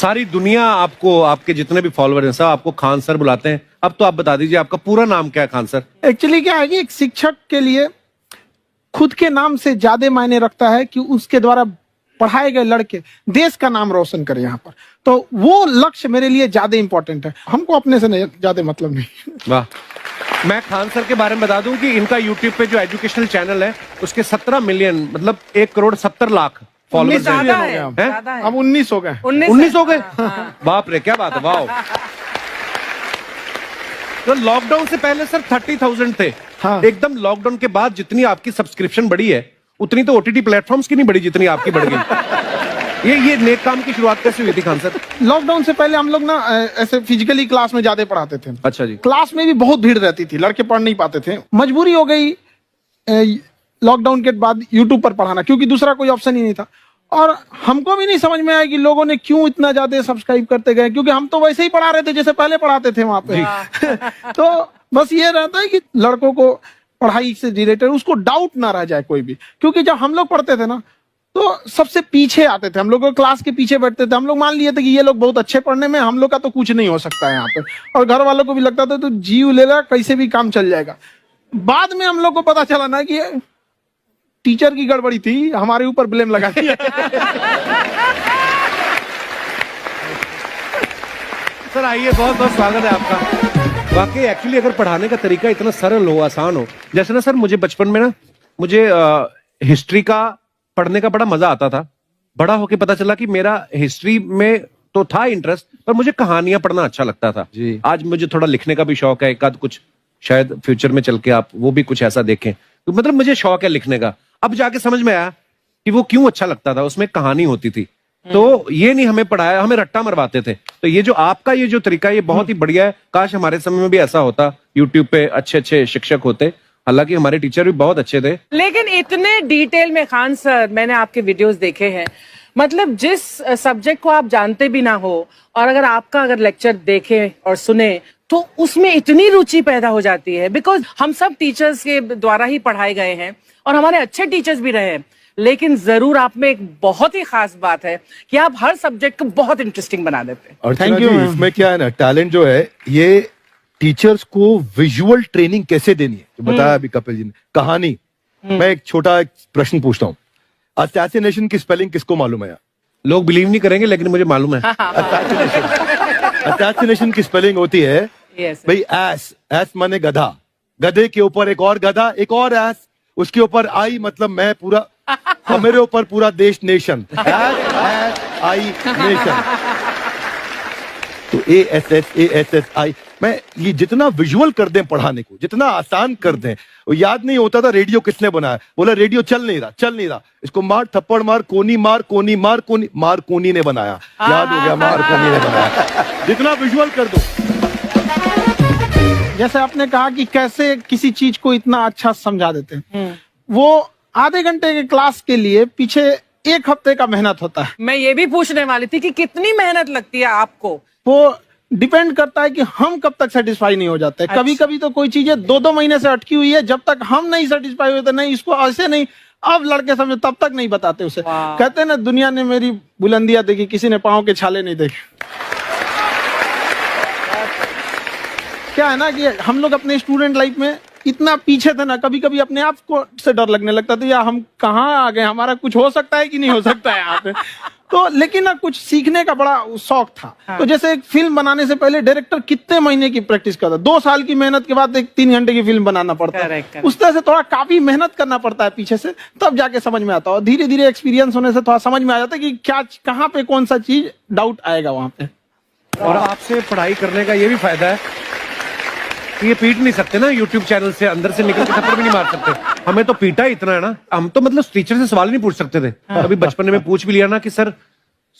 सारी दुनिया आपको, आपके जितने भी फॉलोअर हैं सब आपको खान सर बुलाते हैं। अब तो आप बता दीजिए आपका पूरा नाम क्या है खान सर? एक्चुअली क्या है कि एक शिक्षक के लिए खुद के नाम से ज्यादा मायने रखता है कि उसके द्वारा पढ़ाए गए लड़के देश का नाम रोशन करें यहाँ पर, तो वो लक्ष्य मेरे लिए ज्यादा इंपॉर्टेंट है। हमको अपने से ज्यादा मतलब नहीं। वाह। मैं खान सर के बारे में बता दूं कि इनका यूट्यूब पे जो एजुकेशनल चैनल है उसके 17 मिलियन मतलब 1,70,00,000 फॉलोअर्स हैं। अब 19 हो गए। 19 हो गए। बाप रे, क्या बात है, वाह। तो लॉकडाउन से पहले सर 30,000 थे। हाँ। एकदम लॉकडाउन के बाद जितनी आपकी सब्सक्रिप्शन बढ़ी है उतनी तो ओटीटी प्लेटफॉर्म्स की नहीं बढ़ी जितनी आपकी बढ़ गई। ये नेक काम की शुरुआत कैसे हुई थी खान सर? लॉकडाउन से पहले हम लोग ना ऐसे फिजिकली क्लास में ज्यादा पढ़ाते थे। अच्छा जी। क्लास में भी बहुत भीड़ रहती थी, लड़के पढ़ नहीं पाते थे। मजबूरी हो गई लॉकडाउन के बाद यूट्यूब पर पढ़ाना, क्योंकि दूसरा कोई ऑप्शन ही नहीं था। और हमको भी नहीं समझ में आया कि लोगों ने क्यों इतना ज्यादा सब्सक्राइब करते गए, क्योंकि हम तो वैसे ही पढ़ा रहे थे जैसे पहले पढ़ाते थे वहां पे। तो बस ये रहता है कि लड़कों को पढ़ाई से रिलेटेड उसको डाउट ना रह जाए कोई भी, क्योंकि जब हम लोग पढ़ते थे ना तो सबसे पीछे आते थे, हम लोग क्लास के पीछे बैठते थे। हम लोग मान लिए थे कि ये लोग बहुत अच्छे पढ़ने में, हम लोग का तो कुछ नहीं हो सकता है यहाँ पे। और घर वालों को भी लगता था तो जीव ले ला, कैसे भी काम चल जाएगा। बाद में हम लोग को पता चला ना कि टीचर की गड़बड़ी थी, हमारे ऊपर ब्लेम लगा दिया। सर आइए, बहुत बहुत स्वागत है आपका। वाकई एक्चुअली अगर पढ़ाने का तरीका इतना सरल हो, आसान हो, जैसे ना सर मुझे बचपन में ना मुझे हिस्ट्री का पढ़ने का बड़ा मजा आता था। बड़ा होके पता चला कि मेरा हिस्ट्री में तो था इंटरेस्ट, पर मुझे कहानियां पढ़ना अच्छा लगता था जी। आज मुझे थोड़ा लिखने का भी शौक है, एक आध कुछ शायद फ्यूचर में चल के आप वो भी कुछ ऐसा देखें, तो मतलब मुझे शौक है लिखने का। अब जाके समझ में आया कि वो क्यों अच्छा लगता था, उसमें कहानी होती थी। तो ये नहीं हमें पढ़ाया, हमें रट्टा मरवाते थे। तो ये जो आपका ये जो तरीका है ये बहुत ही बढ़िया है। काश हमारे समय में भी ऐसा होता, यूट्यूब पे अच्छे अच्छे शिक्षक होते। हालांकि हमारे टीचर भी बहुत अच्छे थे। लेकिन इतने डिटेल में खान सर, मैंने आपके वीडियोस देखे हैं, मतलब जिस सब्जेक्ट को आप जानते भी ना हो और अगर लेक्चर देखें और सुने तो उसमें इतनी रुचि पैदा हो जाती है। बिकॉज हम सब टीचर्स के द्वारा ही पढ़ाए गए हैं और हमारे अच्छे टीचर्स भी रहे हैं, लेकिन जरूर आप में एक बहुत ही खास बात है कि आप हर सब्जेक्ट को बहुत इंटरेस्टिंग बना देते हैं। और थैंक यू। इसमें क्या है ना, टैलेंट जो है ये टीचर्स को विजुअल ट्रेनिंग कैसे देनी है, तो बताया अभी कपिल जी ने। कहानी, मैं एक छोटा प्रश्न पूछता हूँ, असैसिनेशन की स्पेलिंग किसको मालूम है? लोग बिलीव नहीं करेंगे लेकिन मुझे मालूम है। असैसिनेशन की स्पेलिंग होती है भाई एस माने गधा, गधे के ऊपर एक और गधा, एक और एस, उसके ऊपर आई मतलब मैं पूरा, और मेरे ऊपर पूरा देश, नेशन, आई नेशन। तो ASSASSI, मैं ये जितना विजुअल कर दें पढ़ाने को, जितना आसान कर दें। वो याद नहीं होता था रेडियो किसने बनाया, बोला रेडियो चल नहीं रहा, इसको मार थप्पड़ मार, कोनी मार, कोनी मार, मार कोनी ने बनाया, याद हो गया, मार कोनी ने बनाया। जितना विजुअल कर दो। जैसे आपने कहा कि कैसे किसी चीज को इतना अच्छा समझा देते हैं, वो आधे घंटे के क्लास के लिए पीछे 1 हफ्ते का मेहनत होता है। मैं ये भी पूछने वाली थी कि कितनी मेहनत लगती है आपको। वो डिपेंड करता है कि हम कब तक सेटिस्फाई नहीं हो जाते। अच्छा। कभी कभी तो कोई चीजें 2-2 महीने से अटकी हुई है, जब तक हम नहीं सेटिस्फाई होते, नहीं इसको ऐसे नहीं, अब लड़के समझे तब तक नहीं बताते उसे। कहते हैं ना, दुनिया ने मेरी बुलंदियां देखी, किसी ने पांव के छाले नहीं देखे। क्या है ना कि हम लोग अपने स्टूडेंट लाइफ में इतना पीछे थे ना, कभी कभी अपने आप को से डर लगने लगता था, या हम कहाँ आ गए, हमारा कुछ हो सकता है कि नहीं हो सकता है यहाँ पे। तो लेकिन ना कुछ सीखने का बड़ा शौक था। हाँ। तो जैसे एक फिल्म बनाने से पहले डायरेक्टर कितने महीने की प्रैक्टिस करता है, 2 साल की मेहनत के बाद एक 3 घंटे की फिल्म बनाना पड़ता है। उस तरह से थोड़ा काफी मेहनत करना पड़ता है पीछे से, तब जाके समझ में आता है। और धीरे धीरे एक्सपीरियंस होने से थोड़ा समझ में आ जाता है कि क्या, कहाँ पे कौन सा चीज डाउट आएगा वहां पे। और आपसे पढ़ाई करने का ये भी फायदा है, ये पीट नहीं सकते ना यूट्यूब चैनल से, अंदर से निकल के थप्पड़ भी नहीं मार सकते। हमें तो पीटा ही इतना है ना, हम तो मतलब टीचर से सवाल नहीं पूछ सकते थे। अभी बचपन में पूछ भी लिया ना कि सर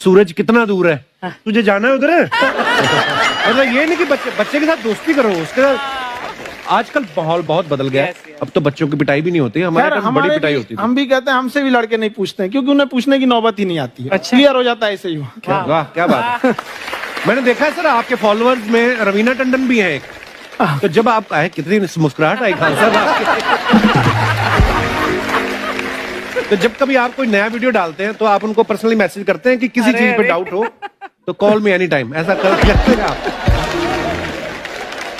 सूरज कितना दूर है, तुझे जाना है उधर है। मतलब ये नहीं कि बच्चे के साथ दोस्ती करो, उसके साथ। आजकल माहौल बहुत बदल गया है, अब तो बच्चों की पिटाई भी नहीं होती, हमारे टाइम बड़ी पिटाई होती थी। हम भी कहते हैं, हमसे भी लड़के नहीं पूछते हैं, क्योंकि उन्हें पूछने की नौबत ही नहीं आती है। अच्छा। क्लियर हो जाता है ऐसे ही। वाह क्या बात है। मैंने देखा है सर आपके फॉलोअर्स में रवीना टंडन भी है एक, तो जब आप आए कितनी मुस्कुराहट आई खान साहब आपके। तो जब कभी आप कोई नया वीडियो डालते हैं तो आप उनको पर्सनली मैसेज करते हैं कि किसी चीज पे डाउट हो तो कॉल मी एनी टाइम, ऐसा कर सकते हैं आप।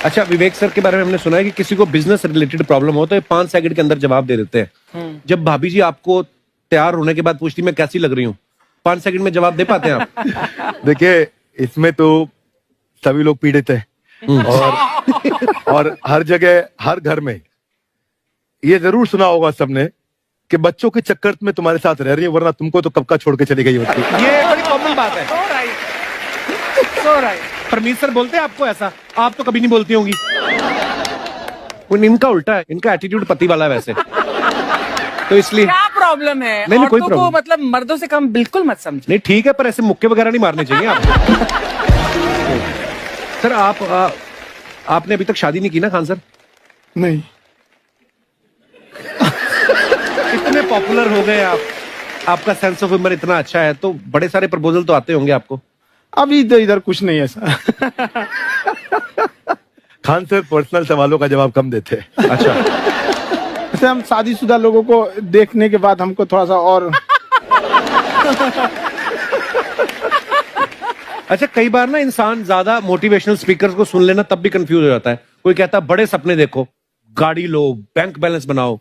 अच्छा, विवेक सर के बारे में हमने सुना है कि किसी को बिजनेस रिलेटेड प्रॉब्लम हो तो ये 5 सेकंड के अंदर जवाब दे देते हैं। जब भाभी जी आपको तैयार होने के बाद पूछती मैं कैसी लग रही हूँ, 5 सेकंड में जवाब दे पाते हैं आप? देखिए, इसमें तो सभी लोग पीड़ित हैं और हर जगह, हर घर में ये जरूर सुना होगा सबने कि बच्चों के चक्कर में तुम्हारे साथ रह रही है, वरना तुमको तो कब का छोड़ के चली गई होती। ये बड़ी कॉमन बात है। So right. So right. Parmeet sir बोलते हैं आपको ऐसा? आप तो कभी नहीं बोलती होंगी। इनका उल्टा है, इनका एटीट्यूड पति वाला है वैसे, तो इसलिए। क्या प्रॉब्लम है? नहीं, कोई औरतों को प्रॉब्लम मतलब मर्दों से कम बिल्कुल मत समझो। नहीं, ठीक है, पर ऐसे मुक्के वगैरह नहीं मारने चाहिए आपको। सर आपने अभी तक शादी नहीं की ना खान सर? नहीं। इतने पॉपुलर हो गए आप, आपका सेंस ऑफ ह्यूमर इतना अच्छा है, तो बड़े सारे प्रपोजल तो आते होंगे आपको। अभी तो इधर कुछ नहीं है सर। खान सर पर्सनल सवालों का जवाब कम देते हैं। अच्छा, जैसे हम शादीशुदा लोगों को देखने के बाद हमको थोड़ा सा और अच्छा, कई बार ना इंसान ज्यादा मोटिवेशनल स्पीकर्स को सुन लेना तब भी कंफ्यूज हो जाता है। कोई कहता है बड़े सपने देखो, गाड़ी लो, बैंक बैलेंस बनाओ।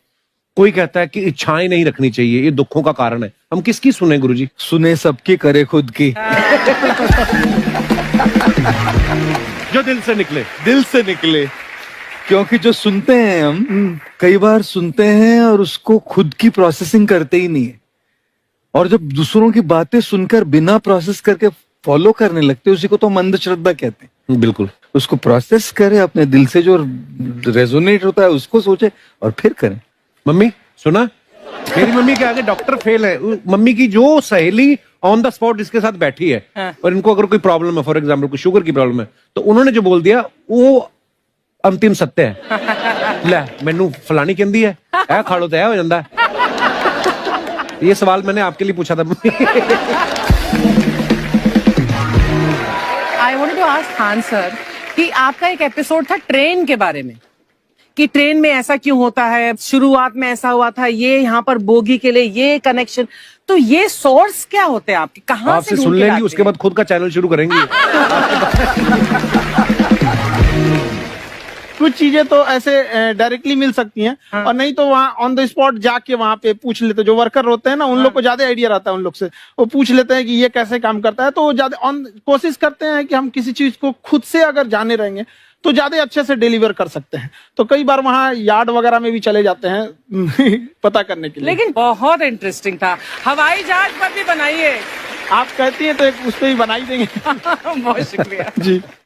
कोई कहता है कि इच्छाएं नहीं रखनी चाहिए, ये दुखों का कारण है। हम किसकी सुने गुरुजी? सुने सबकी, करे खुद की। जो दिल से निकले। दिल से निकले, क्योंकि जो सुनते हैं हम कई बार सुनते हैं और उसको खुद की प्रोसेसिंग करते ही नहीं है, और जब दूसरों की बातें सुनकर बिना प्रोसेस करके फॉलो करने लगते हैं, उसी को तो हम अंधश्रद्धा कहते हैं। बिल्कुल। उसको प्रोसेस करें, अपने दिल से जो रेजोनेट होता है उसको सोचे और फिर करें। मम्मी सुना, मेरी मम्मी के आगे डॉक्टर फेल है। मम्मी की जो सहेली ऑन द स्पॉट इसके साथ बैठी है, और इनको अगर कोई प्रॉब्लम है, फॉर एग्जाम्पल कोई शुगर की प्रॉब्लम है, तो उन्होंने जो बोल दिया वो अंतिम सत्य है। ले मैनू फलानी कहती है, ऐ खा लो तो ऐ हो जाता है। ये सवाल मैंने आपके लिए पूछा था। I wanted to ask Khan sir कि आपका एक एपिसोड था ट्रेन के बारे में, कि ट्रेन में ऐसा क्यों होता है, शुरुआत में ऐसा हुआ था, ये यहाँ पर बोगी के लिए ये कनेक्शन, तो ये सोर्स क्या होते हैं आपके, कहाँ आपसे से सुन ढूंढ के लेंगी, लाते उसके हैं? बाद खुद का चैनल शुरू करेंगी। कुछ चीजें तो ऐसे डायरेक्टली मिल सकती हैं, और नहीं तो वहाँ ऑन द स्पॉट जाके वहाँ पे पूछ लेते, जो वर्कर होते हैं ना, उन लोग को ज्यादा आइडिया रहता है, उन लोग से वो पूछ लेते हैं कि ये कैसे काम करता है, तो वो ज्यादा कोशिश करते हैं कि हम किसी चीज को खुद से अगर जाने रहेंगे तो ज्यादा अच्छे से डिलीवर कर सकते हैं। तो कई बार वहाँ यार्ड वगैरह में भी चले जाते हैं पता करने के लिए। लेकिन बहुत इंटरेस्टिंग था। हवाई जहाज पर भी बनाइए। आप कहती हैं तो एक उस पर भी बना ही देंगे। बहुत शुक्रिया जी।